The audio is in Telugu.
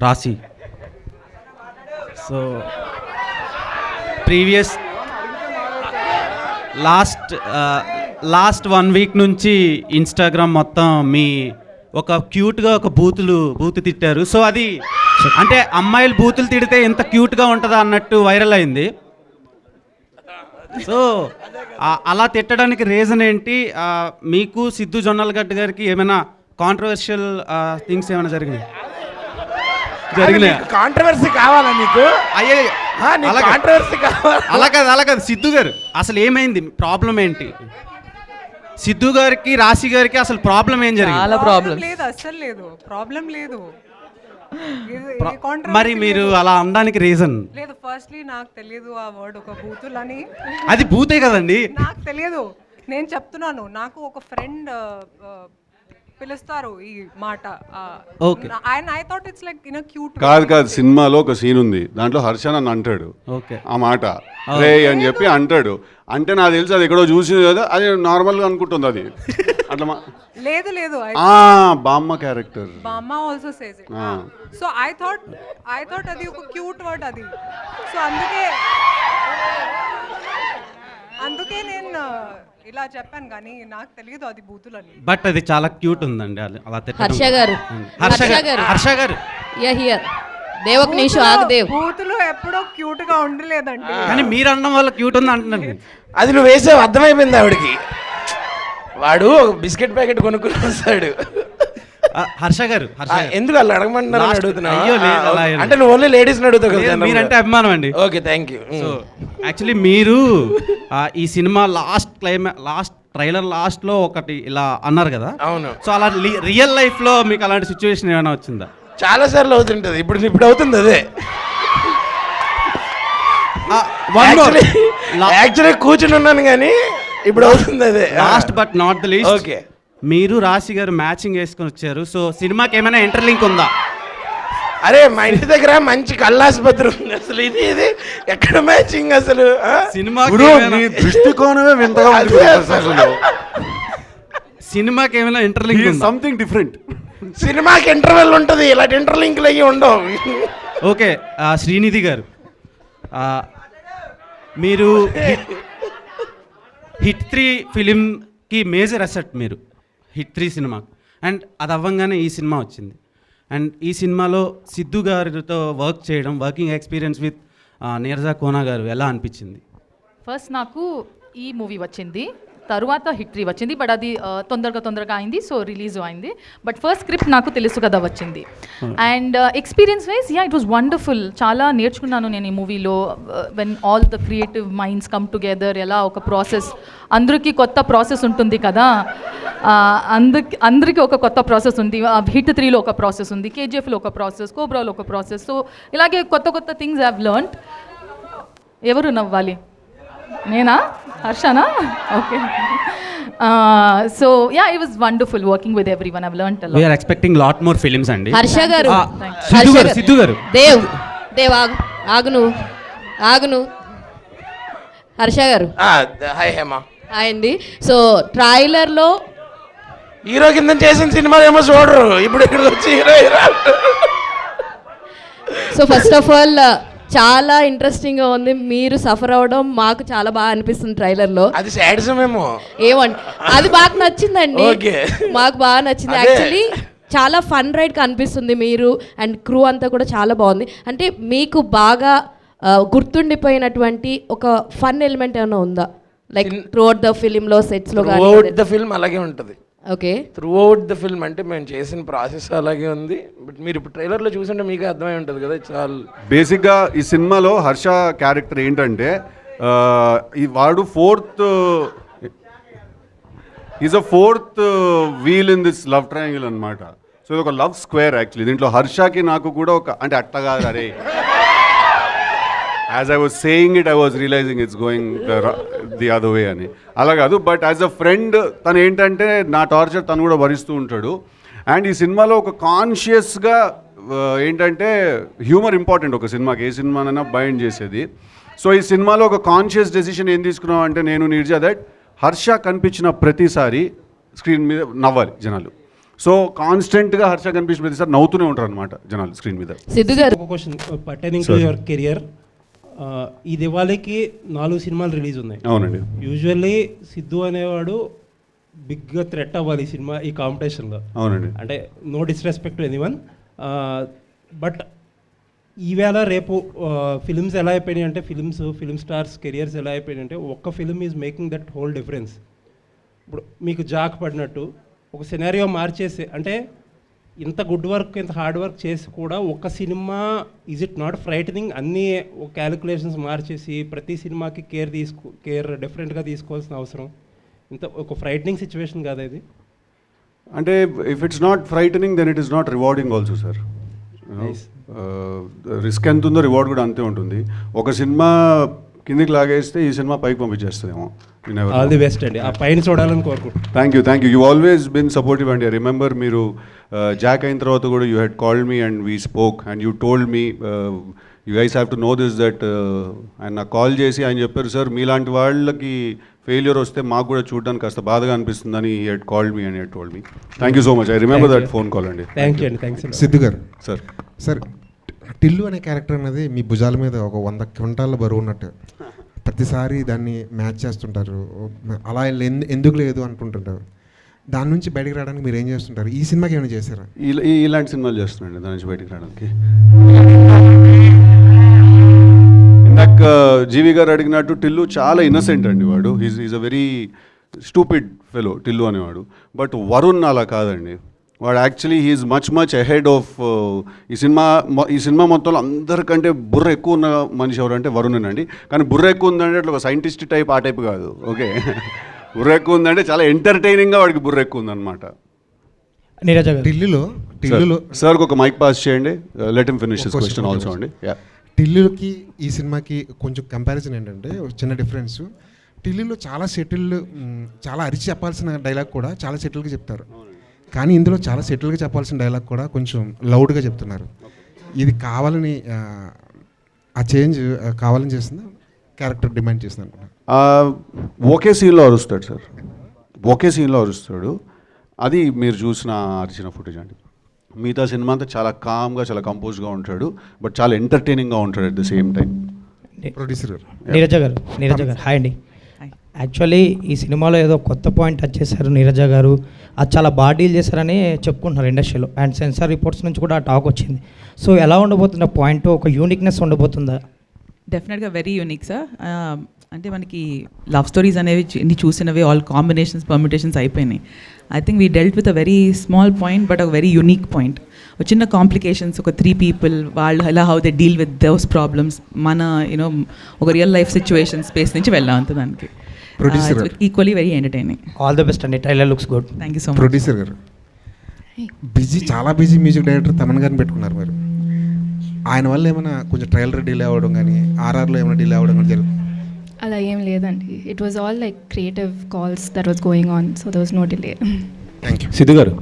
రాశి. సో ప్రీవియస్ లాస్ట్ 1 వీక్ నుంచి ఇన్స్టాగ్రామ్ మొత్తం మీ ఒక క్యూట్గా ఒక బూతు తిట్టారు. సో అది అంటే అమ్మాయిలు బూతులు తిడితే ఎంత క్యూట్గా ఉంటుందా అన్నట్టు వైరల్ అయింది. సో అలా తిట్టడానికి రీజన్ ఏంటి? మీకు సిద్ధు జొన్నలగడ్డ గారికి ఏమైనా కాంట్రవర్షియల్ థింగ్స్ ఏమైనా జరిగినాయి? కాంట్రవర్సీ కావాలా నీకు? అయ్యే కాంట్రవర్సీ కావాలా? అలా కాదు సిద్ధు గారు, అసలు ఏమైంది? ప్రాబ్లం ఏంటి? సిద్ధు గారికి రాశి గారికి అసలు ప్రాబ్లం ఏం జరిగింది? చాలా ప్రాబ్లం లేదు, అస్సలు లేదు, ప్రాబ్లం లేదు. మరి మీరు అలా అనడానికి రీజన్ లేదు. ఫస్ట్లీ నాకు తెలియదు ఆ వర్డ్ ఒక బూతులని. అది బూతే కదండి. నాకు తెలియదు, నేను చెప్తున్నాను. నాకు ఒక ఫ్రెండ్ పిలుస్తారు ఈ మాట. I thought it's like in cute. కాదు సినిమాలో ఒక సీన్ ఉంది, దాంట్లో హర్ష నన్ను అంటాడు ఆ మాట రే అని చెప్పి అంటాడు. అంటే నాకు తెలుసు అది ఎక్కడో చూసింది కదా, అది నార్మల్గా అనుకుంటుంది అది అట్లా. లేదు బామ్మ క్యారెక్టర్ బామ్మ also says it. So I thought అది ఒక క్యూట్ వర్డ్ అది. సో అందుకే నేను ఇలా చెప్పాను, కానీ నాకు తెలియదు అది బూతులని. బట్ అది చాలా క్యూట్ ఉందండి అలా తిట్టడం. హర్ష గారు దేవక్ నీషు ఆగదేవ్ బూతులు ఎప్పుడో క్యూట్ గా ఉండలేదండి. కానీ మీరు అనడం వల్ల క్యూట్ ఉంది అంటున్నాను. అది నువ్వు వేసావు, అర్థమైపోయింది ఆవిడకి. వాడు బిస్కెట్ ప్యాకెట్ కొనుక్కుని వస్తాడు. హర్ష గారు ఎందుకు అలా అడగమంటున్నారు అడుగుతున్నా? అయ్యో లేదు, అంటే నువ్వు ఓన్లీ లేడీస్ అడుగుతావు కదా. మీరంటే అభిమానం అండి. Okay, thank you. So actually మీరు ఈ సినిమా లాస్ట్ ట్రైలర్ లాస్ట్ లో ఒకటి ఇలా అన్నారు కదా. అవును. సో అలా రియల్ లైఫ్ లో మీకు అలాంటి సిచ్యువేషన్ ఏమైనా వచ్చిందా? చాలా సార్లు అవుతుంటది. ఇప్పుడు అవుతుంది అదే. యాక్చువల్లీ కూర్చుని ఉన్నాను కానీ ఇప్పుడు అవుతుంది అదే. Last but not the least, okay, మీరు రాశి గారు మ్యాచింగ్ వేసుకొని వచ్చారు. సో సినిమాకి ఏమైనా ఇంటర్లింక్ ఉందా? అరే మా ఇంటి దగ్గర మంచి కళ్ళాసుపత్రి ఉంది. అసలు ఇది ఎక్కడ మ్యాచింగ్ అసలు? దృష్టికోణమే వింతగా ఉంది. సినిమాకి ఏమైనా ఇంటర్లింక్ సంథింగ్ డిఫరెంట్. సినిమాకి ఇంటర్వెల్ ఉంటుంది, ఇలాంటి ఇంటర్లింక్లు అయ్యి ఉండవు. ఓకే, శ్రీనిధి గారు, మీరు హిట్ 3 ఫిలింకి మేజర్ అసెట్. మీరు హిట్ 3 సినిమా, అండ్ అది అవ్వంగానే ఈ సినిమా వచ్చింది. అండ్ ఈ సినిమాలో సిద్ధు గారితో working experience with Neeraja Kona గారు ఎలా అనిపించింది? ఫస్ట్ నాకు ఈ మూవీ వచ్చింది, తరువాత హిట్ 3 వచ్చింది. బట్ అది తొందరగా అయింది, సో రిలీజ్ అయింది. బట్ ఫస్ట్ స్క్రిప్ట్ నాకు తెలుసు కదా వచ్చింది. And experience wise it was wonderful. చాలా నేర్చుకున్నాను నేను ఈ మూవీలో. When all the creative minds come together, ఎలా ఒక ప్రాసెస్, అందరికీ కొత్త ప్రాసెస్ ఉంటుంది కదా. అందరికీ ఒక కొత్త ప్రాసెస్ ఉంది. హిట్ 3లో ఒక ప్రాసెస్ ఉంది, కేజీఎఫ్లో ఒక ప్రాసెస్, కోబ్రాలో ఒక ప్రాసెస్. సో ఇలాగే కొత్త థింగ్స్ హ్యావ్ లెర్న్డ్. ఎవరు నవ్వాలి? నేనా? హర్షనా? Okay. So it was wonderful working with everyone. I have learned a lot. We are expecting lot more films అండి. హర్ష గారు, సిద్ధు గారు దేవ్ ఆగును. హర్ష గారు హాయ్ హేమా. హాయ్ అండి. సో ట్రైలర్లో హీరో కింద చేసిన సినిమాలు ఏమో చూడరు, ఇప్పుడు ఇక్కడికి వచ్చి hero. So first of all చాలా ఇంట్రెస్టింగ్గా ఉంది. మీరు సఫర్ అవ్వడం మాకు చాలా బాగా అనిపిస్తుంది ట్రైలర్లో. అది సాడిజం ఏమో ఏమండి, అది బాగా నచ్చిందండి. మాకు బాగా నచ్చింది. యాక్చువల్లీ చాలా ఫన్ రైడ్ కనిపిస్తుంది. మీరు అండ్ క్రూ అంతా కూడా చాలా బాగుంది. అంటే మీకు బాగా గుర్తుండిపోయినటువంటి ఒక ఫన్ ఎలిమెంట్ ఏమైనా ఉందా? లైక్ త్రూ అవుట్ ద ఫిలింలో, సెట్స్లో కానీ? త్రూ అవుట్ ద ఫిల్మ్ అలాగే ఉంటుంది. Okay, through out the film అంటే మేము చేసిన ప్రాసెస్ అలాగే ఉంది. బట్ మీరు ఇప్పుడు ట్రైలర్లో చూసుంటే మీకే అర్థమై ఉంటుంది కదా. చాలా బేసిక్గా ఈ సినిమాలో హర్ష క్యారెక్టర్ ఏంటంటే వాడు is a fourth wheel in this love triangle అనమాట. సో ఇది ఒక లవ్ స్క్వేర్ యాక్చువల్లీ. దీంట్లో హర్షకి నాకు కూడా ఒక అంటే అట్టగా అరే as I was saying it I was realising it's going the other way అని. అలా కాదు, బట్ యాజ్ అ ఫ్రెండ్ తను ఏంటంటే నా టార్చర్ తను కూడా భరిస్తూ ఉంటాడు. అండ్ ఈ సినిమాలో ఒక కాన్షియస్గా ఏంటంటే హ్యూమర్ ఇంపార్టెంట్ ఒక సినిమాకి, ఏ సినిమానైనా బైండ్ చేసేది. సో ఈ సినిమాలో ఒక కాన్షియస్ డెసిషన్ ఏం తీసుకున్నాం అంటే నేను నీర్జా దట్ హర్ష కనిపించిన ప్రతిసారి స్క్రీన్ మీద నవ్వాలి జనాలు. సో కాన్స్టెంట్గా హర్ష కనిపించిన ప్రతిసారి నవ్వుతూనే ఉంటారు అనమాట జనాలు స్క్రీన్ మీద. సిద్ధు గారు ఒక question pertaining to your career, ఈ దివాళీకి 4 సినిమాలు రిలీజ్ ఉన్నాయి. అవునండి. యూజువల్లీ సిద్ధు అనేవాడు బిగ్గా థ్రెట్ అవ్వాలి ఈ సినిమా ఈ కాంపిటీషన్లో. అవునండి. అంటే no disrespect to anyone, but ఈవేళ రేపు ఫిల్మ్స్ ఎలా అయిపోయినాయి అంటే ఫిల్మ్ స్టార్స్ కెరియర్స్ ఎలా అయిపోయినాయి అంటే ఒక్క film is making that whole difference. ఇప్పుడు మీకు జాక్ పడినట్టు ఒక సినారియో మార్చేసి, అంటే ఇంత గుడ్ వర్క్ ఇంత హార్డ్ వర్క్ చేసి కూడా ఒక్క cinema is it not frightening? అన్నీ క్యాలిక్యులేషన్స్ మార్చేసి ప్రతి సినిమాకి కేర్ డిఫరెంట్గా తీసుకోవాల్సిన అవసరం, ఇంత ఒక ఫ్రైటనింగ్ సిచ్యువేషన్ కాదా ఇది? అంటే if it's not frightening then it is not rewarding also sir. Risk ఎంత ఉందో రివార్డ్ కూడా అంతే ఉంటుంది. ఒక సినిమా కిందికి లాగేస్తే ఈ సినిమా పైకి పంపించేస్తుందేమో. ఆల్ ది బెస్ట్ అండి, ఆ పైన చూడాలని కోరుకుంటున్నాను. Thank you. You always been supportive అండి. ఐ రిమెంబర్ మీరు జాక్ అయిన తర్వాత కూడా you had called me and we spoke and you told me you guys have to know this that. ఆయన నాకు కాల్ చేసి ఆయన చెప్పారు, సార్ మీలాంటి వాళ్ళకి ఫెయిల్యూర్ వస్తే మాకు కూడా చూడడానికి కాస్త బాధగా అనిపిస్తుందని he had called me and had told me. Thank you so much. I remember that phone call అండి. థ్యాంక్ యూ అండి. థ్యాంక్స్. సిద్ధు గారు సార్, సార్ టిల్లు అనే క్యారెక్టర్ అనేది మీ భుజాల మీద ఒక 100 క్వింటాల బరువు ఉన్నట్టు ప్రతిసారి దాన్ని మ్యాచ్ చేస్తుంటారు. అలా ఎందుకు లేదు అంటుంటుంటారు. దాని నుంచి బయటకు రావడానికి మీరు ఏం చేస్తుంటారు? ఈ సినిమాకి ఏమైనా చేశారా? ఇలాంటి సినిమాలు చేస్తున్నాండి దాని నుంచి బయటకు రావడానికి. ఇందాక జీవి గారు అడిగినట్టు టిల్లు చాలా ఇన్నసెంట్ అండి. వాడు is a very stupid fellow Tillu అనేవాడు. బట్ వరుణ్ అలా కాదండి. వాడు actually he is much ahead of ఈ సినిమా మొత్తంలో అందరికంటే బుర్ర ఎక్కువ ఉన్న మనిషి ఎవరంటే వరుణేనండి. కానీ బుర్ర ఎక్కువ ఉందంటే అట్లా ఒక సైంటిస్ట్ టైప్ ఆ టైప్ కాదు. ఓకే, బుర్ర ఎక్కువ ఉందంటే చాలా ఎంటర్టైనింగ్గా వాడికి బుర్ర ఎక్కువ ఉందన్నమాట. టిల్లులో సార్కి ఒక మైక్ పాస్ చేయండి. Let him finish his question also అండి. టిల్లుకి ఈ సినిమాకి కొంచెం కంపారిజన్ ఏంటంటే ఒక చిన్న డిఫరెన్స్. టిల్లులో చాలా సెటిల్, చాలా అరిచి చెప్పాల్సిన డైలాగ్ కూడా చాలా సెటిల్గా చెప్తారు. కానీ ఇందులో చాలా సెటిల్గా చెప్పాల్సిన డైలాగ్ కూడా కొంచెం లౌడ్గా చెప్తున్నారు. ఇది కావాలని ఆ చేంజ్ కావాలని చేస్తుంది, క్యారెక్టర్ డిమాండ్ చేస్తుంది అనుకున్నాను. ఒకే సీన్లో అరుస్తాడు సార్, ఒకే సీన్లో అరుస్తాడు. అది మీరు చూసిన అరిచిన ఫుటేజ్ అండి. మిగతా సినిమా అంతా చాలా కామ్గా చాలా కంపోజ్గా ఉంటాడు, బట్ చాలా ఎంటర్టైనింగ్గా ఉంటాడు at the same time. Producer గారు నీరజ గారు హాయ్ అండి. యాక్చువల్లీ ఈ సినిమాలో ఏదో కొత్త పాయింట్ టచ్ చేశారు నీరజ గారు. అది చాలా బాగా డీల్ చేశారని చెప్పుకుంటున్నారు ఇండస్ట్రీలో, అండ్ సెన్సార్ రిపోర్ట్స్ నుంచి కూడా టాక్ వచ్చింది. సో ఎలా ఉండబోతుంది ఆ పాయింట్? ఒక యూనిక్నెస్ ఉండబోతుందా? డెఫినెట్గా వెరీ యూనిక్ సార్. అంటే మనకి లవ్ స్టోరీస్ అనేవి ఇన్ని చూసినవి ఆల్ కాంబినేషన్స్ పర్మిటేషన్స్ అయిపోయినాయి. I think we dealt with a very small point but ఒక వెరీ యూనిక్ పాయింట్. ఒక చిన్న కాంప్లికేషన్స్, ఒక 3 people వాళ్ళు ఎలా how they deal with those problems, మన యూనో ఒక రియల్ లైఫ్ సిచ్యువేషన్ స్పేస్ నుంచి వెళ్ళాం అంత దానికి. Equally very entertaining. All the best అండి. Trailer looks good. Thank you so much. Producer గారు చాలా బిజీ మ్యూజిక్ డైరెక్టర్ తమన్ గారిని పెట్టుకున్నారు మీరు. ఆయన వల్ల ఏమైనా కొంచెం ట్రైలర్ డిలే అవ్వడం కానీ RRలో ఏమైనా డిలే అవ్వడం కానీ జరుగుతుంది? అలా ఏం లేదండి. It was all like creative calls that was going on, so there was no delay. Thank you. Siddhu గారు